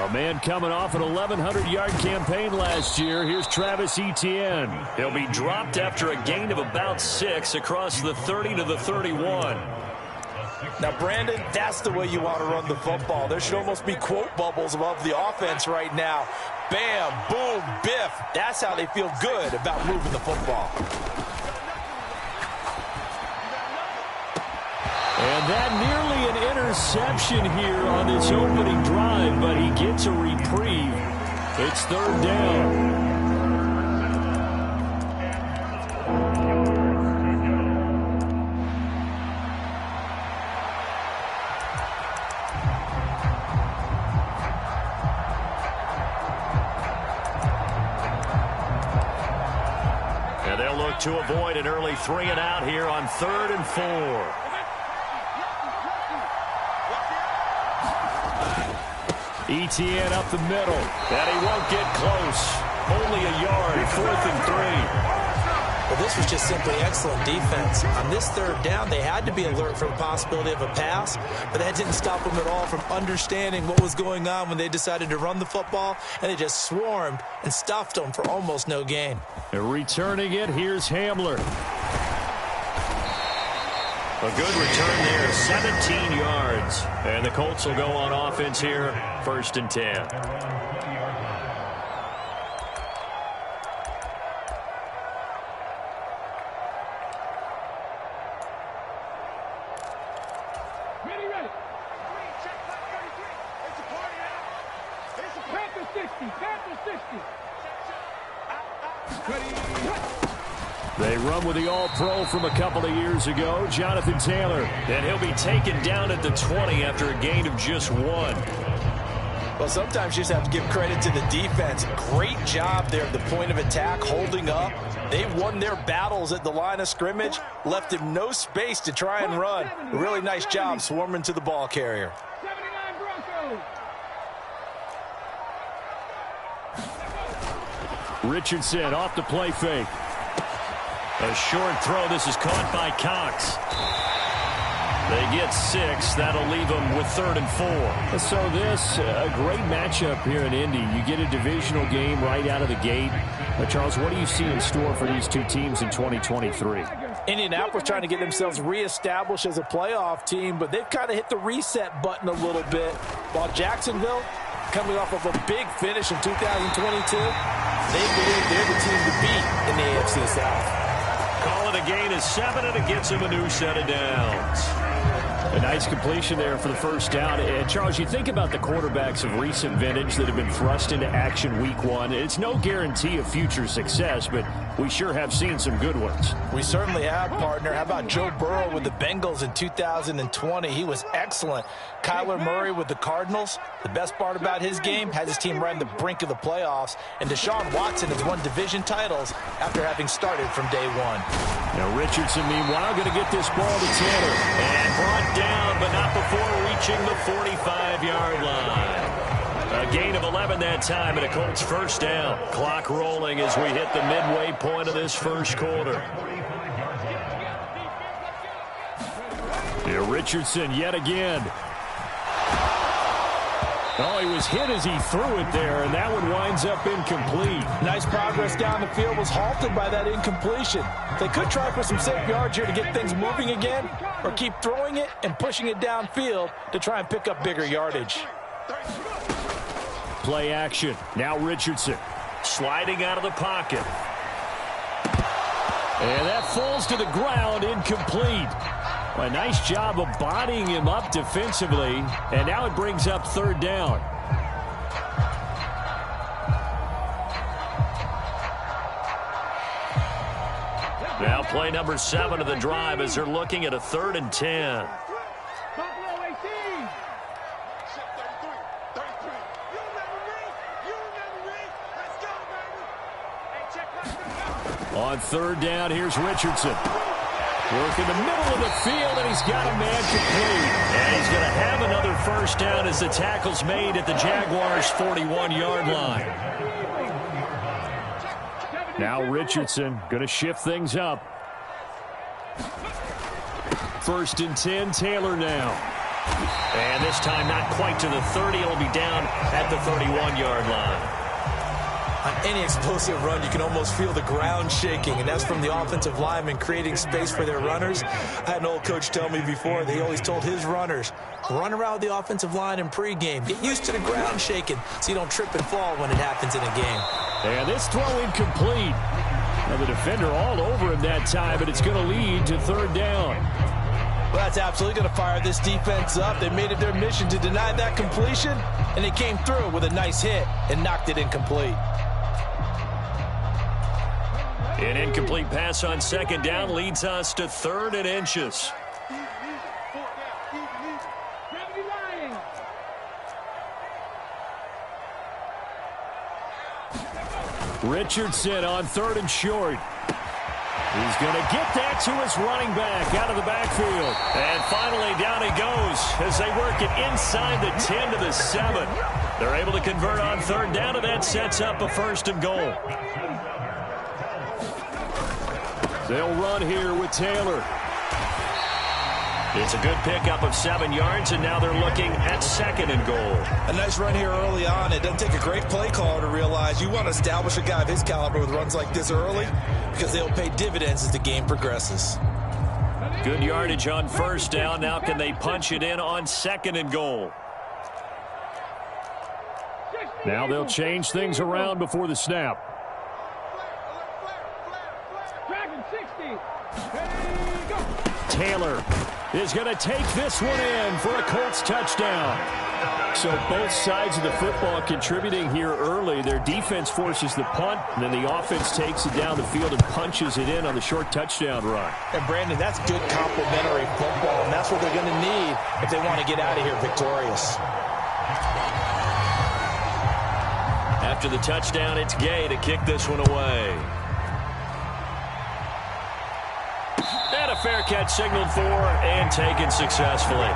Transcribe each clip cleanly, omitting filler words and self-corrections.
A man coming off an 1,100-yard campaign last year. Here's Travis Etienne. He'll be dropped after a gain of about 6 across the 30 to the 31. Now, Brandon, that's the way you want to run the football. There should almost be quote bubbles above the offense right now. Bam, boom, biff. That's how they feel good about moving the football. And that nearly an interception here on this opening drive, but he gets a reprieve. It's third down. And they'll look to avoid an early 3-and-out here on 3rd and 4. Etienne up the middle, and he won't get close. Only a yard, 4th and 3. Well, this was just simply excellent defense. On this third down, they had to be alert for the possibility of a pass, but that didn't stop them at all from understanding what was going on when they decided to run the football, and they just swarmed and stuffed them for almost no gain. And returning it, here's Hamler. A good return there, 17 yards. And the Colts will go on offense here, 1st and 10. Ready. Check 33. It's a party now. It's a Panther 60. Panther 60. Ready. They run with the All-Pro from a couple of years ago, Jonathan Taylor. And he'll be taken down at the 20 after a gain of just 1. Well, sometimes you just have to give credit to the defense. Great job there at the point of attack, holding up. They won their battles at the line of scrimmage, left him no space to try and run. A really nice job swarming to the ball carrier. 79 Broncos. Richardson off the play fake. A short throw. This is caught by Cox. They get 6. That'll leave them with 3rd and 4. So this, a great matchup here in Indy. You get a divisional game right out of the gate. Charles, what do you see in store for these two teams in 2023? Indianapolis trying to get themselves reestablished as a playoff team, but they've kind of hit the reset button a little bit. While Jacksonville, coming off of a big finish in 2022, they believe they're the team to beat in the AFC South. Call it a gain of 7, and it gets him a new set of downs. A nice completion there for the first down. And Charles, you think about the quarterbacks of recent vintage that have been thrust into action week 1. It's no guarantee of future success, but we sure have seen some good ones. We certainly have, partner. How about Joe Burrow with the Bengals in 2020? He was excellent. Kyler Murray with the Cardinals. The best part about his game, has his team right on the brink of the playoffs. And Deshaun Watson has won division titles after having started from day 1. Now Richardson, meanwhile, going to get this ball to Taylor. And brought down, but not before reaching the 45-yard line. A gain of 11 that time, and a Colts first down. Clock rolling as we hit the midway point of this first quarter. Here Richardson yet again. Oh, he was hit as he threw it there, and that one winds up incomplete. Nice progress down the field, was halted by that incompletion. They could try for some safe yards here to get things moving again, or keep throwing it and pushing it downfield to try and pick up bigger yardage. Play action. Now Richardson sliding out of the pocket. And that falls to the ground, incomplete. A nice job of bodying him up defensively, and now it brings up 3rd down. Now play number 7 of the drive as they're looking at a 3rd and 10. On 3rd down, here's Richardson. Work in the middle of the field, and he's got a man complete. And he's going to have another first down as the tackle's made at the Jaguars' 41-yard line. Now Richardson going to shift things up. 1st and 10, Taylor now. And this time not quite to the 30. It'll be down at the 31-yard line. On any explosive run, you can almost feel the ground shaking, and that's from the offensive linemen creating space for their runners. I had an old coach tell me before, they always told his runners, run around the offensive line in pregame. Get used to the ground shaking so you don't trip and fall when it happens in a game. And this throw incomplete. Now the defender all over him that time, but it's going to lead to third down. Well, that's absolutely going to fire this defense up. They made it their mission to deny that completion, and they came through with a nice hit and knocked it incomplete. An incomplete pass on second down leads us to 3rd and inches. Richardson on 3rd and short. He's going to get that to his running back out of the backfield. And finally down he goes as they work it inside the 10 to the 7. They're able to convert on 3rd down, and that sets up a 1st and goal. They'll run here with Taylor. It's a good pickup of 7 yards, and now they're looking at 2nd and goal. A nice run here early on. It doesn't take a great play caller to realize you want to establish a guy of his caliber with runs like this early because they'll pay dividends as the game progresses. Good yardage on 1st down. Now can they punch it in on 2nd and goal? Now they'll change things around before the snap. Taylor is going to take this one in for a Colts touchdown. So both sides of the football contributing here early. Their defense forces the punt, and then the offense takes it down the field and punches it in on the short touchdown run. And, Brandon, that's good complementary football, and that's what they're going to need if they want to get out of here victorious. After the touchdown, it's Gay to kick this one away. And a fair catch signaled for and taken successfully.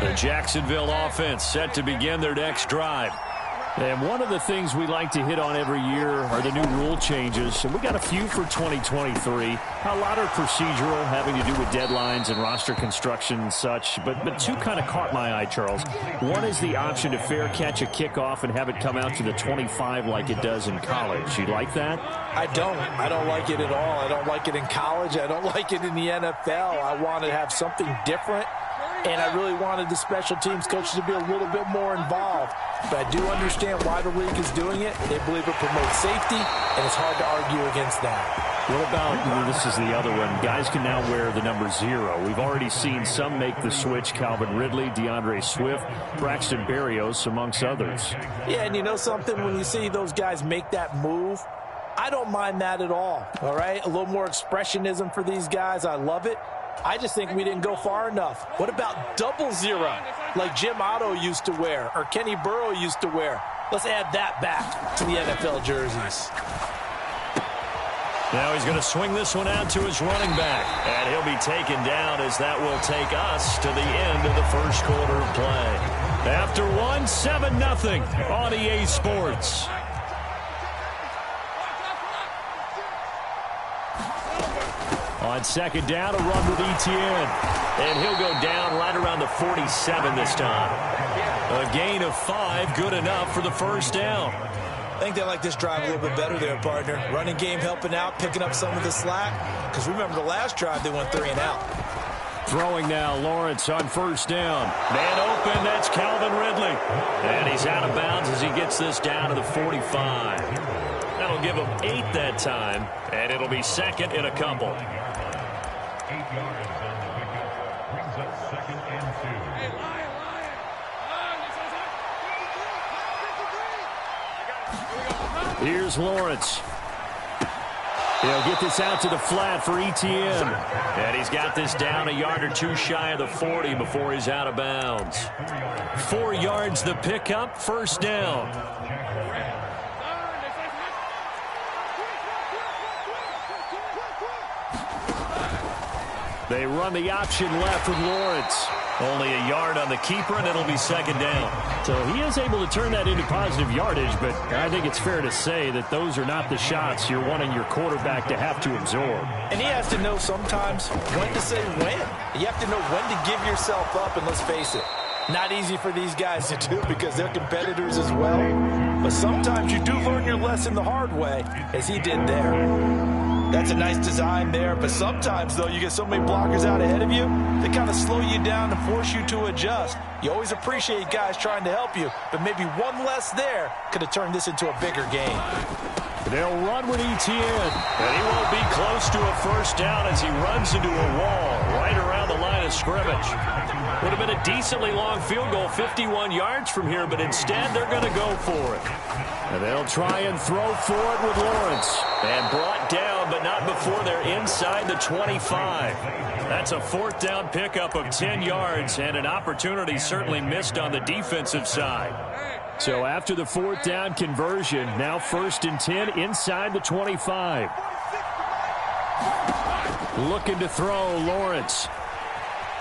The Jacksonville offense set to begin their next drive. And one of the things we like to hit on every year are the new rule changes. And we got a few for 2023. A lot are procedural, having to do with deadlines and roster construction and such. But two kind of caught my eye, Charles. One is the option to fair catch a kickoff and have it come out to the 25 like it does in college. You like that? I don't like it at all. I don't like it in college. I don't like it in the NFL. I want to have something different. And I really wanted the special teams coaches to be a little bit more involved. But I do understand why the league is doing it. They believe it promotes safety, and it's hard to argue against that. What about, this is the other one, guys can now wear the number 0. We've already seen some make the switch, Calvin Ridley, DeAndre Swift, Braxton Berrios, amongst others. Yeah, and you know something? When you see those guys make that move, I don't mind that at all right? A little more expressionism for these guys. I love it. I just think we didn't go far enough. What about double 0 like Jim Otto used to wear or Kenny Burrow used to wear? Let's add that back to the NFL jerseys. Now he's going to swing this one out to his running back. And he'll be taken down as that will take us to the end of the first quarter of play. After one, 7-0 on EA Sports. On second down, a run with Etienne. And he'll go down right around the 47 this time. A gain of 5, good enough for the first down. I think they like this drive a little bit better there, partner. Running game helping out, picking up some of the slack. Because remember the last drive, they went 3 and out. Throwing now, Lawrence on first down. Man open, that's Calvin Ridley. And he's out of bounds as he gets this down to the 45. That'll give him 8 that time, and it'll be second in a couple. 8 yards on the pickup. Brings up 2nd and 2. Here's Lawrence. He'll get this out to the flat for Etienne. And he's got this down a yard or 2 shy of the 40 before he's out of bounds. 4 yards the pickup, first down. They run the option left with Lawrence. Only a yard on the keeper, and it'll be second down. So he is able to turn that into positive yardage, but I think it's fair to say that those are not the shots you're wanting your quarterback to have to absorb. And he has to know sometimes when to say when. You have to know when to give yourself up, and let's face it, not easy for these guys to do because they're competitors as well. But sometimes you do learn your lesson the hard way, as he did there. That's a nice design there, but sometimes, though, you get so many blockers out ahead of you, they kind of slow you down and force you to adjust. You always appreciate guys trying to help you, but maybe one less there could have turned this into a bigger game. They'll run with Etienne, and he won't be close to a first down as he runs into a wall right around the line of scrimmage. Would have been a decently long field goal, 51 yards from here, but instead they're going to go for it. And they'll try and throw for it with Lawrence. And brought down, but not before they're inside the 25. That's a fourth down pickup of 10 yards, and an opportunity certainly missed on the defensive side. So after the fourth down conversion, now 1st and 10 inside the 25. Looking to throw, Lawrence.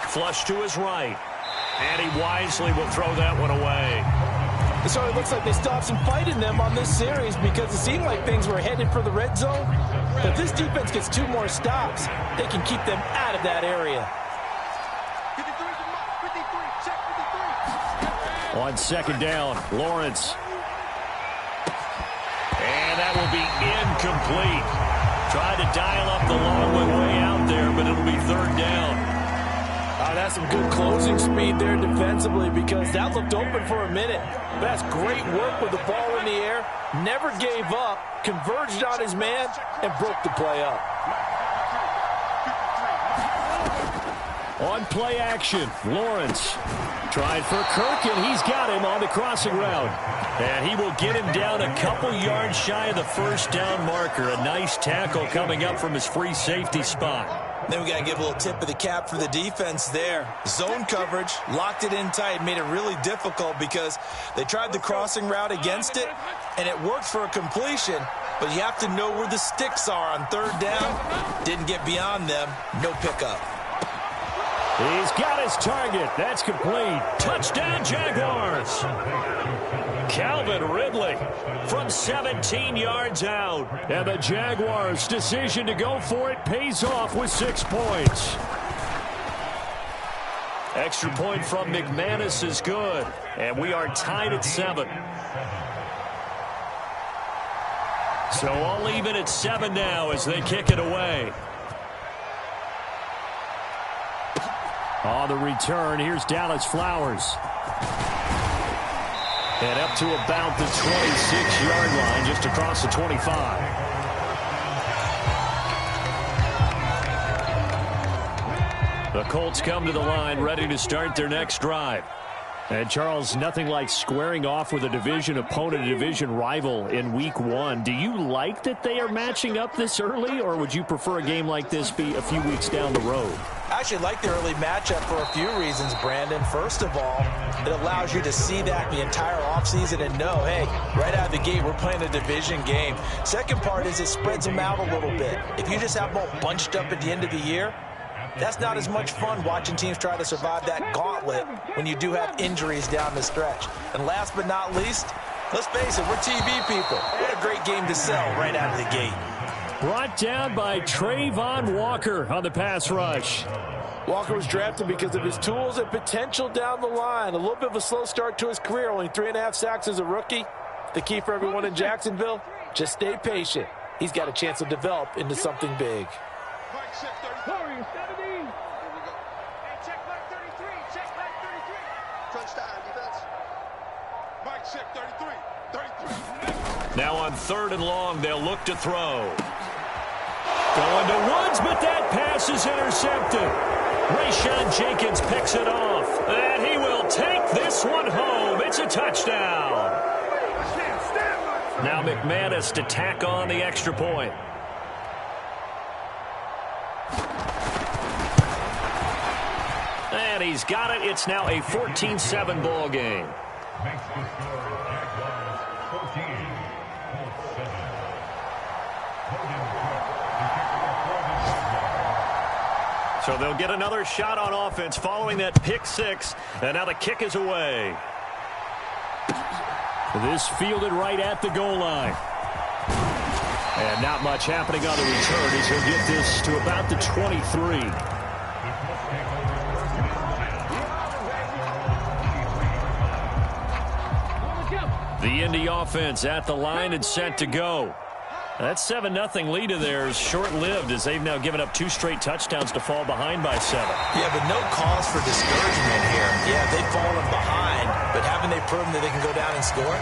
Flush to his right. And he wisely will throw that one away. So it looks like they still have some fight in them on this series because it seemed like things were headed for the red zone. But if this defense gets 2 more stops, they can keep them out of that area. On second down, Lawrence. And that will be incomplete. Tried to dial up the long way out there, but it'll be third down. That's some good closing speed there defensively because that looked open for a minute. That's great work with the ball in the air. Never gave up, converged on his man, and broke the play up. On play action, Lawrence tried for Kirk, and he's got him on the crossing route. And he will get him down a couple yards shy of the first down marker. A nice tackle coming up from his free safety spot. Then we got to give a little tip of the cap for the defense there. Zone coverage, locked it in tight, made it really difficult because they tried the crossing route against it, and it worked for a completion, but you have to know where the sticks are on third down. Didn't get beyond them, no pickup. He's got his target. That's complete. Touchdown, Jaguars. Calvin Ridley from 17 yards out. And the Jaguars' decision to go for it pays off with 6 points. Extra point from McManus is good. And we are tied at 7. So I'll leave it at 7 now as they kick it away. On the return, here's Dallas Flowers. And up to about the 26-yard line, just across the 25. The Colts come to the line, ready to start their next drive. And, Charles, nothing like squaring off with a division opponent, a division rival in Week 1. Do you like that they are matching up this early, or would you prefer a game like this be a few weeks down the road? I actually like the early matchup for a few reasons, Brandon. First of all, it allows you to see that the entire offseason and know, hey, right out of the gate, we're playing a division game. Second part is it spreads them out a little bit. If you just have them all bunched up at the end of the year, that's not as much fun watching teams try to survive that gauntlet when you do have injuries down the stretch. And last but not least, let's face it, we're TV people. What a great game to sell right out of the gate. Brought down by Trayvon Walker on the pass rush. Walker was drafted because of his tools and potential down the line. A little bit of a slow start to his career, only 3.5 sacks as a rookie. The key for everyone in Jacksonville, just stay patient. He's got a chance to develop into something big. Now on 3rd and long, they'll look to throw. Going to Woods, but that pass is intercepted. Rayshon Jenkins picks it off, and he will take this one home. It's a touchdown. Now McManus to tack on the extra point. And he's got it. It's now a 14-7 ball game. So they'll get another shot on offense following that pick six. And now the kick is away. This fielded right at the goal line. And not much happening on the return as he'll get this to about the 23. The Indy offense at the line and set to go. That 7-0 lead of theirs short-lived as they've now given up 2 straight touchdowns to fall behind by 7. Yeah, but no cause for discouragement here. Yeah, they've fallen behind, but haven't they proven that they can go down and score?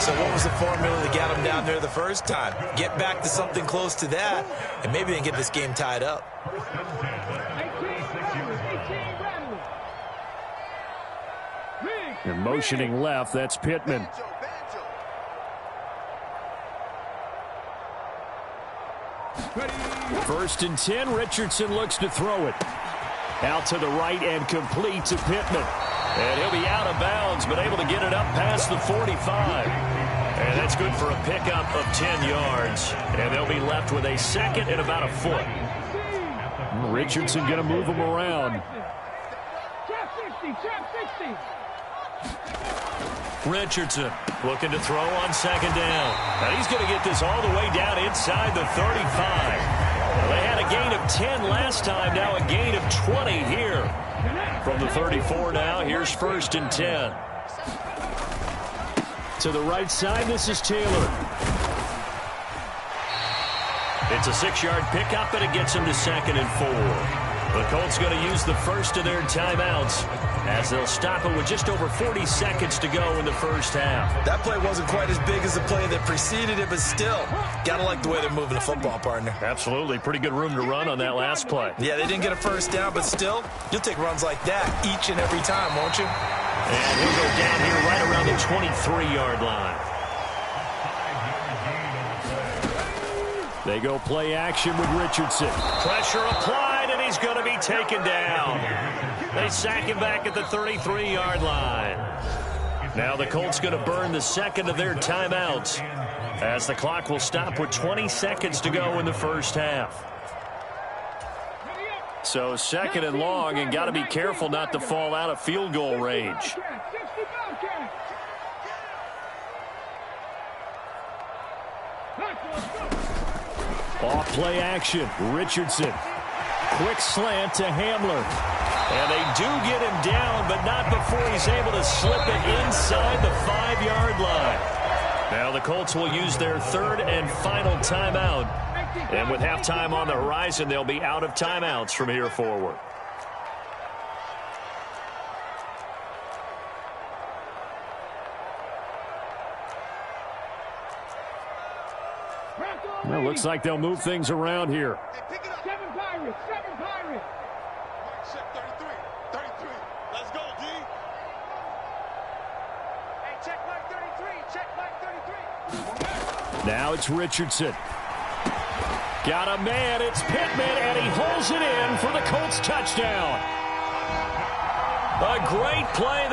So what was the formula that got them down there the first time? Get back to something close to that, and maybe they can get this game tied up. And motioning left, that's Pittman. First and 10, Richardson looks to throw it. Out to the right and complete to Pittman. And he'll be out of bounds, but able to get it up past the 45. And that's good for a pickup of 10 yards. And they'll be left with a second and about a foot. Richardson going to move him around. Richardson looking to throw on second down. And he's going to get this all the way down inside the 35. Well, they had a gain of 10 last time, now a gain of 20 here. From the 34 now, here's first and 10. To the right side, this is Taylor. It's a 6-yard pickup, and it gets him to second and 4. The Colts going to use the first of their timeouts as they'll stop it with just over 40 seconds to go in the first half. That play wasn't quite as big as the play that preceded it, but still, got to like the way they're moving the football, partner. Absolutely. Pretty good room to run on that last play. Yeah, they didn't get a first down, but still, you'll take runs like that each and every time, won't you? And he'll go down here right around the 23-yard line. They go play action with Richardson. Pressure applied, and he's going to be taken down. They sack him back at the 33-yard line. Now the Colts going to burn the second of their timeouts as the clock will stop with 20 seconds to go in the first half. So second and long, and got to be careful not to fall out of field goal range. Off play action, Richardson. Quick slant to Hamler. And they do get him down, but not before he's able to slip it inside the 5-yard line. Now the Colts will use their third and final timeout. And with halftime on the horizon, they'll be out of timeouts from here forward. Well, looks like they'll move things around here. 7 Pirates, 7 Pirates. Check 33, 33. Let's go, D. Hey, check mark 33, check mark 33. Now it's Richardson. Got a man, it's Pittman, and he holds it in for the Colts touchdown. A great play.